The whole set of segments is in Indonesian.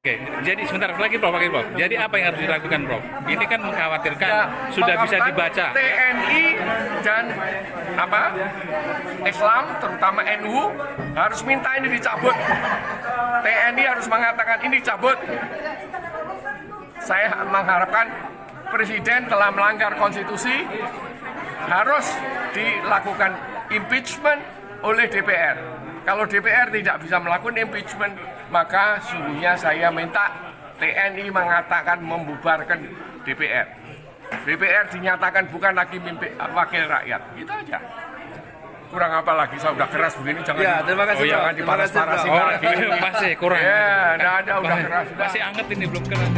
Oke, jadi sebentar lagi Prof. Jadi apa yang harus dilakukan Prof? Ini kan mengkhawatirkan sudah bisa dibaca. TNI dan Islam, terutama NU, harus minta ini dicabut. TNI harus mengatakan ini dicabut. Saya mengharapkan Presiden telah melanggar konstitusi, harus dilakukan impeachment oleh DPR. Kalau DPR tidak bisa melakukan impeachment, maka sungguhnya saya minta TNI mengatakan membubarkan DPR. DPR dinyatakan bukan lagi wakil rakyat. Itu aja. Kurang apa lagi? Saya udah keras begini, jangan. Ya, terima kasih. Jangan dipanas-panasin lagi. Masih kurang. Ya, ada udah keras. Masih anget ini, belum keras.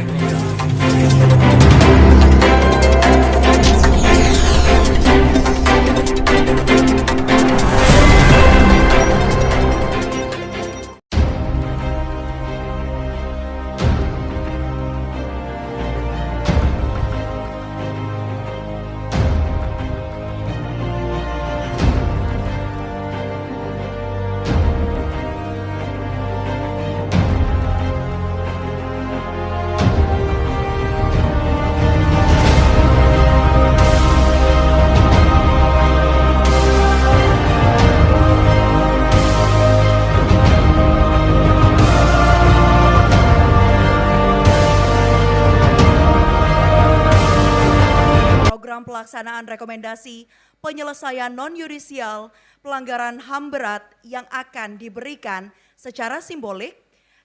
Program pelaksanaan rekomendasi penyelesaian non-yudisial pelanggaran HAM berat yang akan diberikan secara simbolik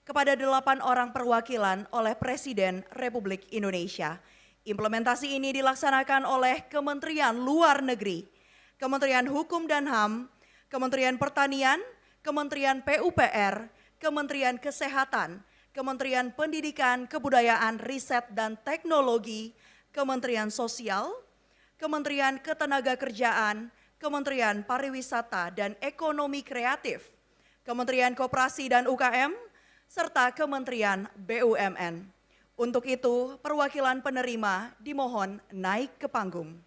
kepada 8 orang perwakilan oleh Presiden Republik Indonesia. Implementasi ini dilaksanakan oleh Kementerian Luar Negeri, Kementerian Hukum dan HAM, Kementerian Pertanian, Kementerian PUPR, Kementerian Kesehatan, Kementerian Pendidikan, Kebudayaan, Riset dan Teknologi, Kementerian Sosial, Kementerian Ketenagakerjaan, Kementerian Pariwisata dan Ekonomi Kreatif, Kementerian Koperasi dan UKM, serta Kementerian BUMN. Untuk itu, perwakilan penerima dimohon naik ke panggung.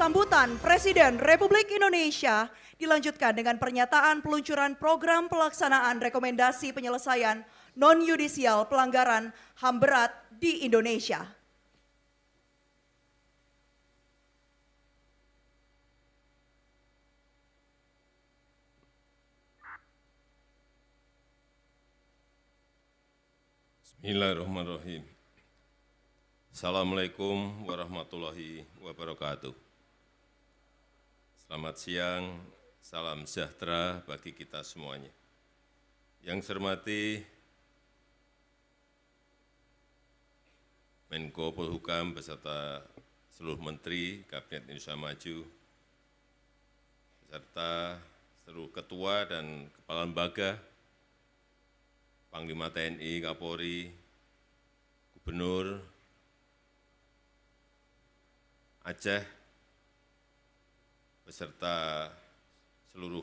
Sambutan Presiden Republik Indonesia dilanjutkan dengan pernyataan peluncuran program pelaksanaan rekomendasi penyelesaian non-yudisial pelanggaran HAM berat di Indonesia. Bismillahirrahmanirrahim. Assalamualaikum warahmatullahi wabarakatuh. Selamat siang, salam sejahtera bagi kita semuanya. Yang saya hormati Menko Polhukam beserta seluruh Menteri Kabinet Indonesia Maju, beserta seluruh Ketua dan Kepala Lembaga, Panglima TNI, Kapolri, Gubernur Aceh, beserta seluruh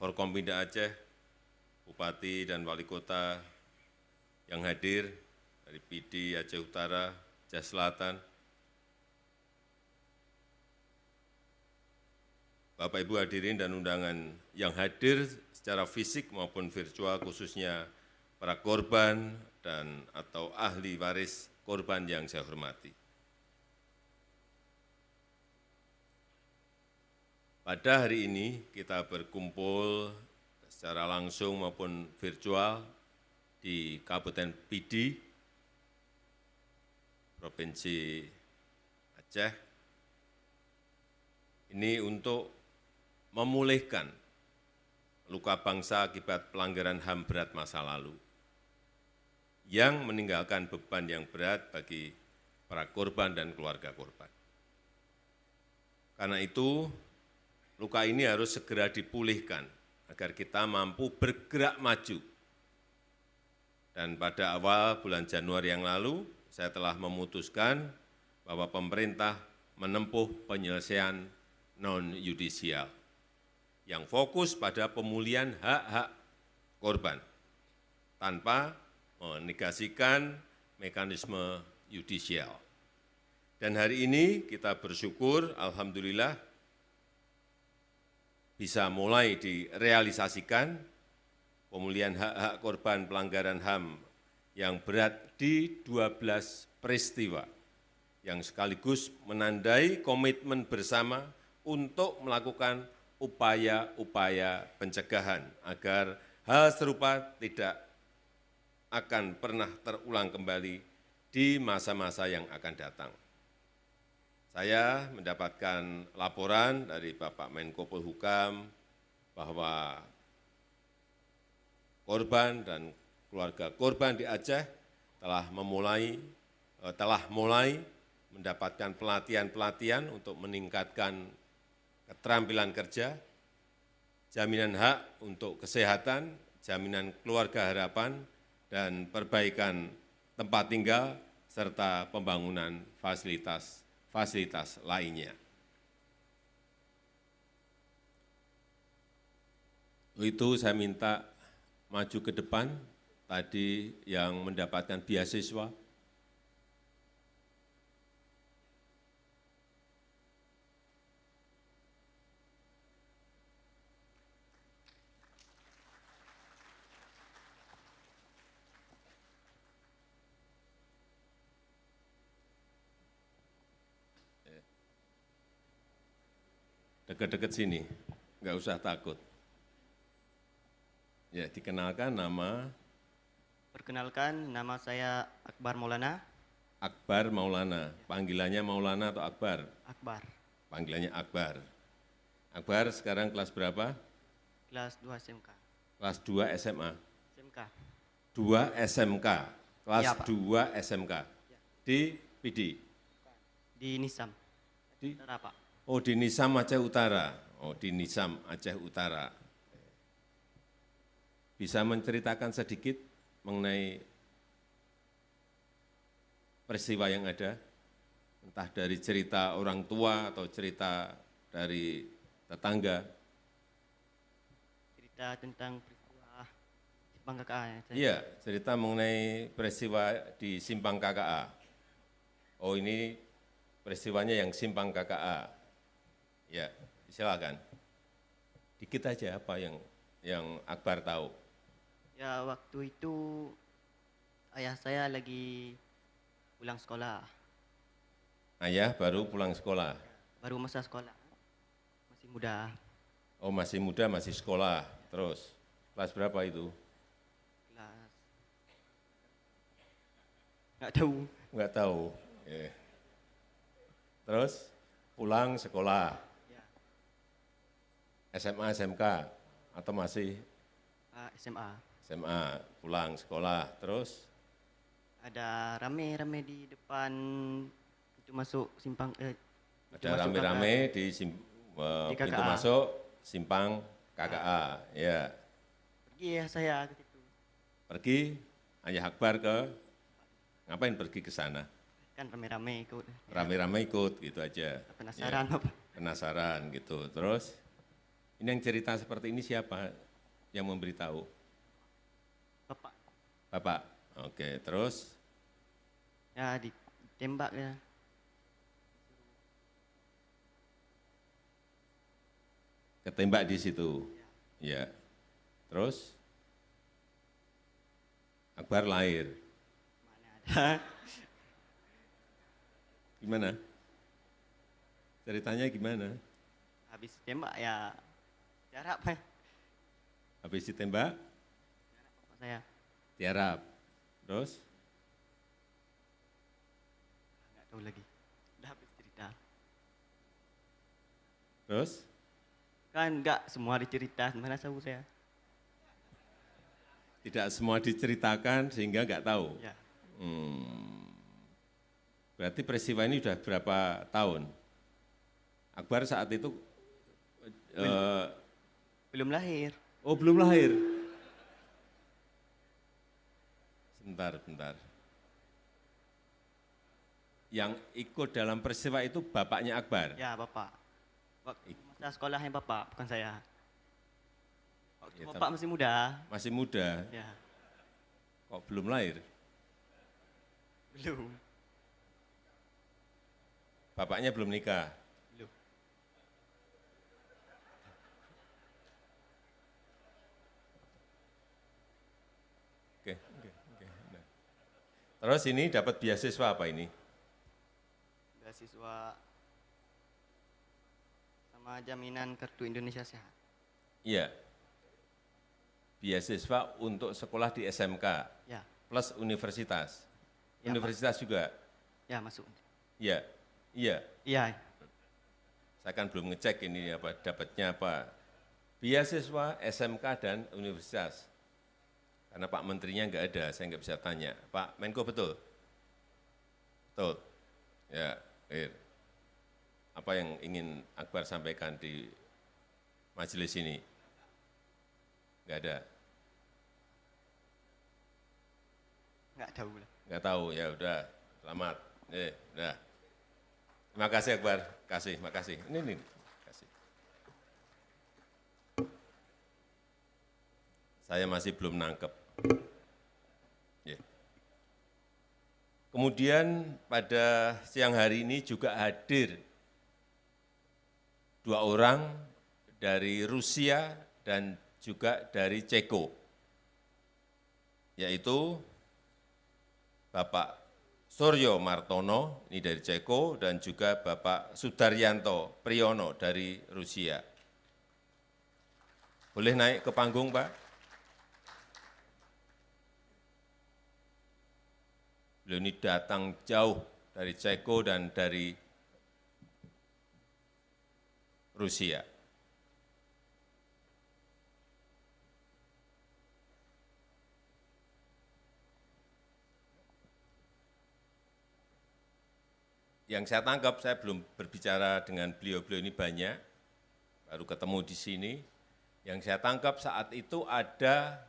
Forkompinda Aceh, Bupati dan Wali Kota yang hadir dari PD Aceh Utara, Aceh Selatan, Bapak Ibu hadirin dan undangan yang hadir secara fisik maupun virtual, khususnya para korban dan atau ahli waris korban yang saya hormati. Pada hari ini kita berkumpul secara langsung maupun virtual di Kabupaten Pidi, Provinsi Aceh, ini untuk memulihkan luka bangsa akibat pelanggaran HAM berat masa lalu yang meninggalkan beban yang berat bagi para korban dan keluarga korban. Karena itu, luka ini harus segera dipulihkan agar kita mampu bergerak maju. Dan pada awal bulan Januari yang lalu, saya telah memutuskan bahwa pemerintah menempuh penyelesaian non-yudisial yang fokus pada pemulihan hak-hak korban tanpa menegasikan mekanisme yudisial. Dan hari ini kita bersyukur, alhamdulillah, bisa mulai direalisasikan pemulihan hak-hak korban pelanggaran HAM yang berat di 12 peristiwa, yang sekaligus menandai komitmen bersama untuk melakukan upaya-upaya pencegahan agar hal serupa tidak akan pernah terulang kembali di masa-masa yang akan datang. Saya mendapatkan laporan dari Bapak Menko Polhukam bahwa korban dan keluarga korban di Aceh telah mulai mendapatkan pelatihan-pelatihan untuk meningkatkan keterampilan kerja, jaminan hak untuk kesehatan, jaminan keluarga harapan, dan perbaikan tempat tinggal, serta pembangunan fasilitas lainnya. Itu saya minta maju ke depan, tadi yang mendapatkan beasiswa, dekat-dekat sini, nggak usah takut. Ya, dikenalkan nama. Perkenalkan, nama saya Akbar Maulana. Akbar Maulana, panggilannya Maulana atau Akbar? Akbar, Panggilannya Akbar. Akbar sekarang kelas berapa? kelas 2 SMK. Kelas 2 SMA. SMK, 2 SMK, kelas Iya, Pak. 2 SMK. Di PD? di Nisam. Di? Utara, Pak. Oh, di Nisam Aceh Utara. Oh, di Nisam Aceh Utara. Bisa menceritakan sedikit mengenai peristiwa yang ada? Entah dari cerita orang tua atau cerita dari tetangga. Cerita tentang peristiwa Simpang KKA ya. Iya, cerita mengenai peristiwa di Simpang KKA. Oh, ini peristiwanya yang simpang KKA. Ya, silakan. Dikit aja apa yang Akbar tahu. Ya waktu itu ayah saya lagi pulang sekolah, Ayah baru pulang sekolah. baru masa sekolah, masih muda, Oh, masih muda, masih sekolah. Terus, kelas berapa itu? kelas nggak tahu. Enggak tahu. Terus, pulang sekolah. Ya, SMA, SMK, atau masih SMA. SMA, pulang sekolah. Terus, Ada rame-rame di depan itu masuk simpang. Itu ada masuk rame-rame KKA. di Di pintu KKA. masuk simpang KKA. Ya, Pergi ya saya ke situ. pergi Ayah Akbar ngapain pergi ke sana? Kan rame-rame ikut. Rame-rame ikut gitu aja. Penasaran Ya, apa? penasaran gitu. Terus, ini yang cerita seperti ini siapa yang memberitahu? Bapak. Bapak. Oke, terus Ya ditembak ya. ketembak di situ. Ya. Terus Akbar lahir. Mana ada. Gimana? Ceritanya gimana? Habis tembak ya jarak Pak. Habis ditembak, Bapak saya tiarap. Terus nggak tahu lagi. Udah habis cerita. terus Kan nggak semua dicerita, mana tahu saya. tidak semua diceritakan sehingga nggak tahu. Ya, Berarti peristiwa ini sudah berapa tahun? Akbar saat itu belum lahir. oh belum lahir. Bentar. Yang ikut dalam peristiwa itu bapaknya Akbar. Ya, Bapak. Waktu masa sekolahnya Bapak, bukan saya. Waktu Ya, Bapak masih muda. Masih muda, Ya, kok belum lahir? belum. Bapaknya belum nikah. Belum. Oke. Nah. Terus ini dapat beasiswa apa ini? Beasiswa sama jaminan kartu Indonesia Sehat. Iya. Beasiswa untuk sekolah di SMK Ya, plus universitas. Ya, Universitas juga. ya masuk. Iya. Iya. Iya, Saya kan belum ngecek ini apa dapatnya apa. Beasiswa SMK dan universitas. Karena Pak Menterinya nggak ada, saya nggak bisa tanya. Pak Menko betul? Betul. Ya, apa yang ingin Akbar sampaikan di majelis ini? Nggak ada. nggak tahu lah. Nggak tahu, ya udah, selamat. Udah. Terima kasih Akbar, makasih. Ini, kasih. Saya masih belum nangkep. Ya. Kemudian pada siang hari ini juga hadir 2 orang dari Rusia dan juga dari Ceko, yaitu Bapak Suryo Martono, ini dari Ceko, dan juga Bapak Sudaryanto Priyono dari Rusia. Boleh naik ke panggung, Pak? Beliau ini datang jauh dari Ceko dan dari Rusia. Yang saya tangkap, saya belum berbicara dengan beliau-beliau ini banyak, baru ketemu di sini. Yang saya tangkap saat itu ada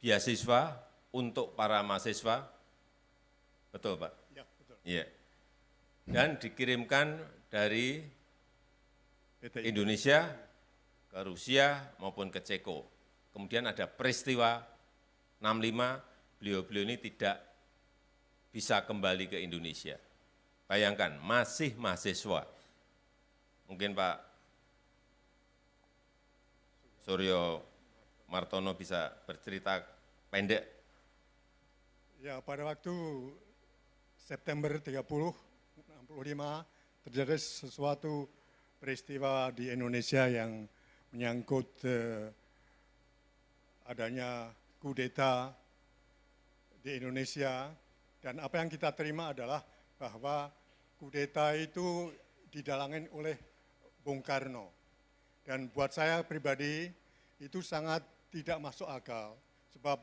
beasiswa untuk para mahasiswa, betul Pak? Ya, betul. Iya. Dan dikirimkan dari PTI. Indonesia ke Rusia maupun ke Ceko. Kemudian ada peristiwa 65, beliau-beliau ini tidak bisa kembali ke Indonesia. Bayangkan, masih mahasiswa. Mungkin Pak Suryo Martono bisa bercerita pendek. Ya, pada waktu September 30, 65 terjadi sesuatu peristiwa di Indonesia yang menyangkut adanya kudeta di Indonesia, dan apa yang kita terima adalah bahwa kudeta itu didalangin oleh Bung Karno. Dan buat saya pribadi itu sangat tidak masuk akal, sebab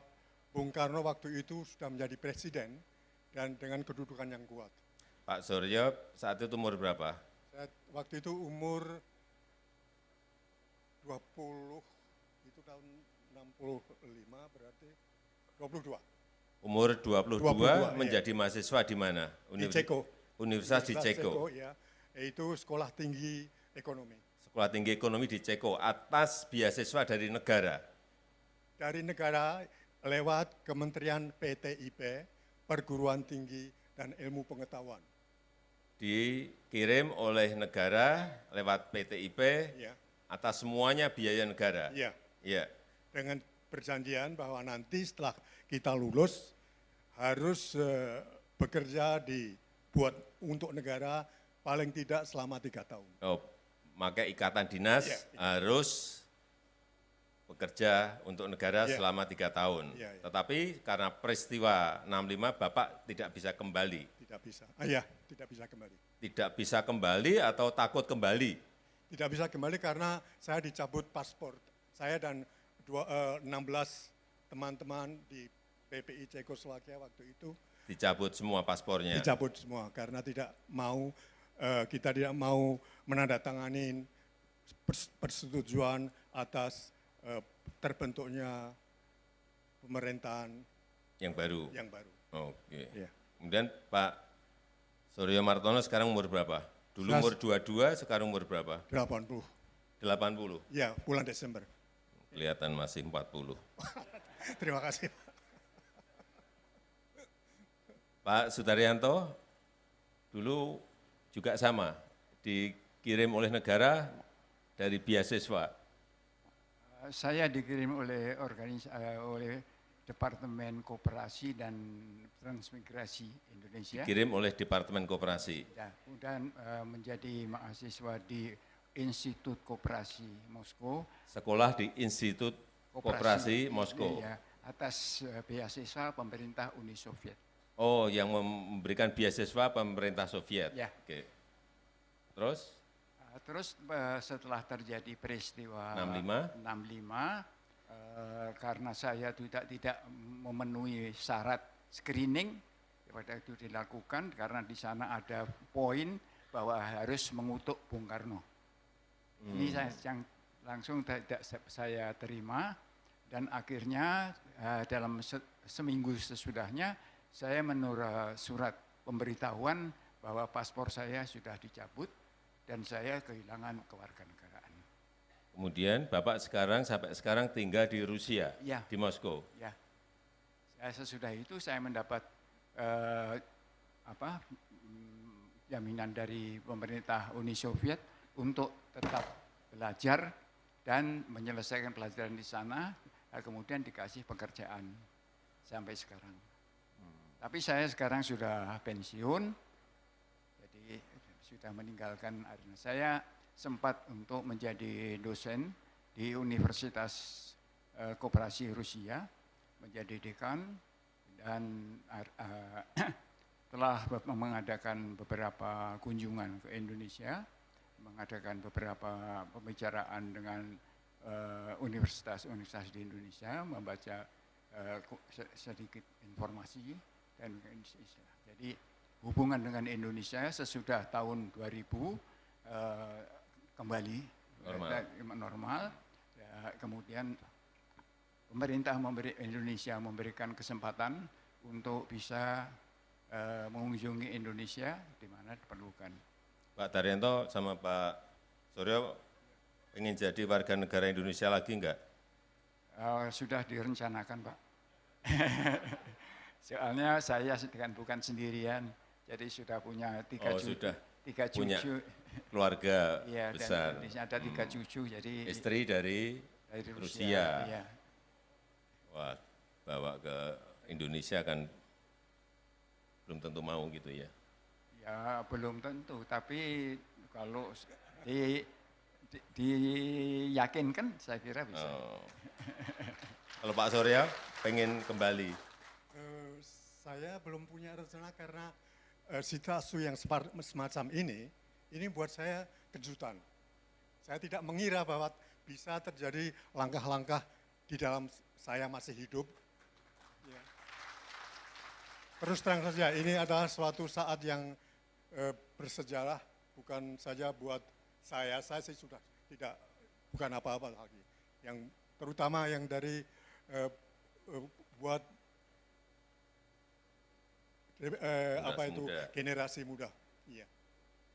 Bung Karno waktu itu sudah menjadi presiden dan dengan kedudukan yang kuat. Pak Suryo saat itu umur berapa? Saya waktu itu umur 20, itu tahun 65 berarti 22. Umur 22, 22, menjadi mahasiswa di mana? Di Ceko. Universitas di Ceko. Ya, yaitu Sekolah Tinggi Ekonomi. Sekolah Tinggi Ekonomi di Ceko atas beasiswa dari negara. Dari negara lewat Kementerian PTIP, Perguruan Tinggi dan Ilmu Pengetahuan. Dikirim oleh negara lewat PTIP Ya, atas semuanya biaya negara. ya. Iya. Dengan perjanjian bahwa nanti setelah kita lulus harus bekerja untuk negara paling tidak selama 3 tahun. Oh, maka ikatan dinas Iya. harus bekerja untuk negara Iya. selama 3 tahun. Iya, iya. Tetapi karena peristiwa 65 Bapak tidak bisa kembali. Tidak bisa. Ya, tidak bisa kembali. Tidak bisa kembali atau takut kembali? Tidak bisa kembali karena saya dicabut paspor. Saya dan 16 teman-teman di PPI Cekoslowakia waktu itu Dicabut semua paspornya. dicabut semua karena kita tidak mau menandatangani persetujuan atas terbentuknya pemerintahan Yang baru. yang baru. Oke. Ya. Kemudian Pak Suryo Martono sekarang umur berapa? Dulu Saya- umur 22, sekarang umur berapa? 80. 80. Ya, bulan Desember. Kelihatan masih 40. Terima kasih. Pak Sudaryanto dulu juga sama, dikirim oleh negara dari beasiswa. Saya dikirim oleh oleh Departemen Koperasi dan Transmigrasi Indonesia. Dikirim oleh Departemen Koperasi. Ya, kemudian menjadi mahasiswa di Institut Koperasi Moskow. Sekolah di Institut Koperasi Moskow. Ya, atas beasiswa pemerintah Uni Soviet. Oh, yang memberikan beasiswa pemerintah Soviet. Ya. Oke. Terus? Terus setelah terjadi peristiwa 65, karena saya tidak memenuhi syarat screening, pada itu dilakukan karena di sana ada poin bahwa harus mengutuk Bung Karno. Ini yang langsung tidak saya terima dan akhirnya dalam seminggu sesudahnya saya menurut surat pemberitahuan bahwa paspor saya sudah dicabut dan saya kehilangan kewarganegaraan. kemudian Bapak sampai sekarang tinggal di Rusia, Ya. di Moskow. Ya, sesudah itu saya mendapat jaminan dari pemerintah Uni Soviet untuk tetap belajar dan menyelesaikan pelajaran di sana, kemudian dikasih pekerjaan sampai sekarang. Tapi saya sekarang sudah pensiun, jadi sudah meninggalkan arena. Saya sempat untuk menjadi dosen di Universitas Koperasi Rusia, menjadi dekan dan telah mengadakan beberapa kunjungan ke Indonesia, mengadakan beberapa pembicaraan dengan universitas-universitas di Indonesia, membaca sedikit informasi dan Indonesia. Jadi hubungan dengan Indonesia sesudah tahun 2000 kembali normal. Ya, kemudian pemerintah Indonesia memberikan kesempatan untuk bisa mengunjungi Indonesia di mana diperlukan. Pak Daryanto sama Pak Suryo ingin jadi warga negara Indonesia lagi enggak? Sudah direncanakan, Pak. Soalnya saya kan bukan sendirian, jadi sudah punya tiga Oh, cucu. sudah Tiga punya cucu. keluarga Iya, besar. dan di sini ada 3 cucu, jadi Istri dari dari Rusia. Iya. Wah, bawa ke Indonesia kan belum tentu mau gitu ya. Ya belum tentu, tapi kalau diyakinkan saya kira bisa. Oh. Kalau Pak Surya pengen kembali. Saya belum punya rencana karena situasi yang semacam ini buat saya kejutan. Saya tidak mengira bahwa bisa terjadi langkah-langkah di dalam saya masih hidup. Ya. Terus terang saja, ini adalah suatu saat yang bersejarah, bukan saja buat saya sih sudah tidak, bukan apa-apa lagi. Yang terutama yang dari buat generasi muda, iya,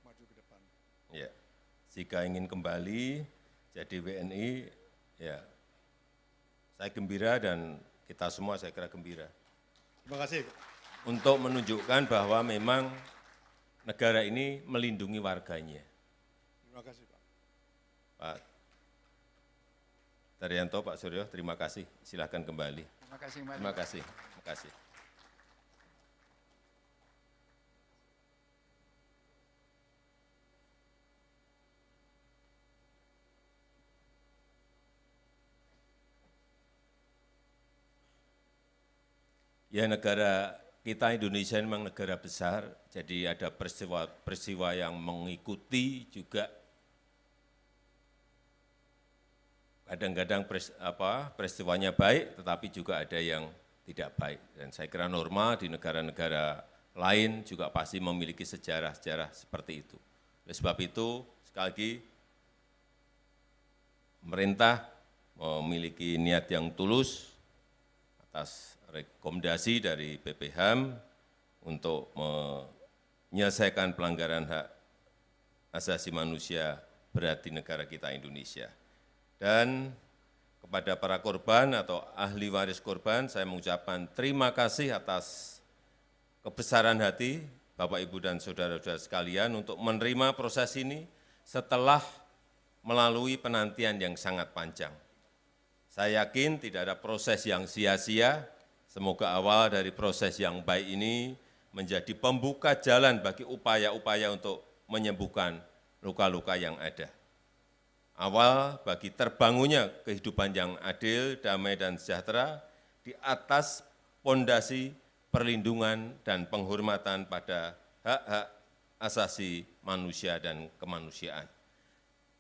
maju ke depan. Ya, jika ingin kembali jadi WNI, ya saya gembira dan kita semua saya kira gembira. Terima kasih. Untuk menunjukkan bahwa memang negara ini melindungi warganya. Terima kasih, Pak. Pak Daryanto, Pak Suryo, terima kasih. Silahkan kembali. Terima kasih, Mas. Terima kasih. Terima kasih. Ya, negara kita Indonesia memang negara besar, jadi ada peristiwa yang mengikuti juga. Kadang-kadang peristiwanya baik, tetapi juga ada yang tidak baik. Dan saya kira normal di negara-negara lain juga pasti memiliki sejarah-sejarah seperti itu. Oleh sebab itu, sekali lagi, pemerintah memiliki niat yang tulus atas rekomendasi dari BPHAM untuk menyelesaikan pelanggaran hak asasi manusia berat di negara kita Indonesia. Dan kepada para korban atau ahli waris korban, saya mengucapkan terima kasih atas kebesaran hati Bapak, Ibu, dan saudara-saudara sekalian untuk menerima proses ini setelah melalui penantian yang sangat panjang. Saya yakin tidak ada proses yang sia-sia. Semoga awal dari proses yang baik ini menjadi pembuka jalan bagi upaya-upaya untuk menyembuhkan luka-luka yang ada. Awal bagi terbangunnya kehidupan yang adil, damai, dan sejahtera di atas pondasi perlindungan dan penghormatan pada hak-hak asasi manusia dan kemanusiaan.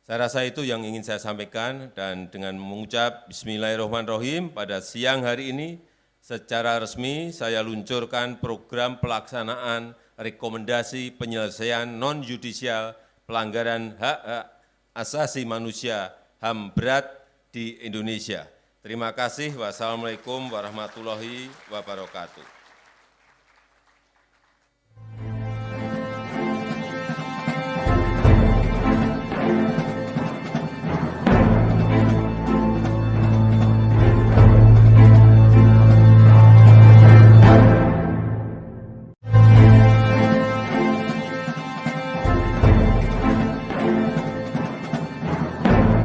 Saya rasa itu yang ingin saya sampaikan, dan dengan mengucap Bismillahirrahmanirrahim pada siang hari ini, secara resmi saya luncurkan program pelaksanaan rekomendasi penyelesaian non-yudisial pelanggaran hak-hak asasi manusia HAM berat di Indonesia. Terima kasih. Wassalamualaikum warahmatullahi wabarakatuh.